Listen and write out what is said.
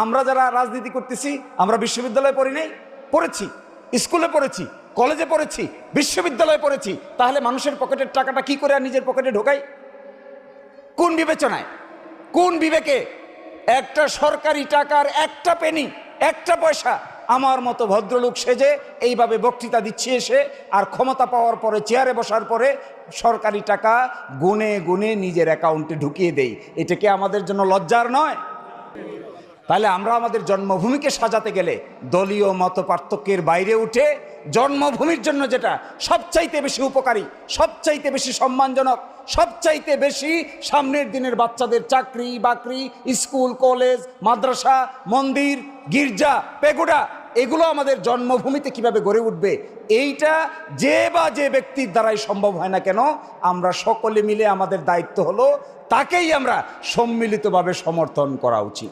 আমরা যারা রাজনীতি করতেছি আমরা বিশ্ববিদ্যালয়ে পড়ি নাই? পড়েছি, স্কুলে পড়েছি, কলেজে পড়েছি, বিশ্ববিদ্যালয়ে পড়েছি। তাহলে মানুষের পকেটের টাকাটা কি করে আর নিজের পকেটে ঢোকাই? কোন বিবেচনায়, কোন বিবেকে একটা সরকারি টাকার একটা পেনি, একটা পয়সা আমার মতো ভদ্রলোক সেজে এইভাবে বক্তৃতা দিচ্ছি এসে, আর ক্ষমতা পাওয়ার পরে চেয়ারে বসার পরে সরকারি টাকা গুনে গুনে নিজের অ্যাকাউন্টে ঢুকিয়ে দেই? এটা কি আমাদের জন্য লজ্জার নয়? তাহলে আমরা আমাদের জন্মভূমিকে সাজাতে গেলে দলীয় মত পার্থক্যের বাইরে উঠে জন্মভূমির জন্য যেটা সবচাইতে বেশি উপকারী, সবচাইতে বেশি সম্মানজনক, সবচাইতে বেশি সামনের দিনের বাচ্চাদের চাকরি বাকরি, স্কুল কলেজ মাদ্রাসা মন্দির গির্জা পেগোডা, এগুলো আমাদের জন্মভূমিতে কিভাবে গড়ে উঠবে, এইটা যে বা যে ব্যক্তির দ্বারাই সম্ভব হয় না কেন, আমরা সকলে মিলে আমাদের দায়িত্ব হলো তাকেই আমরা সম্মিলিতভাবে সমর্থন করা উচিত।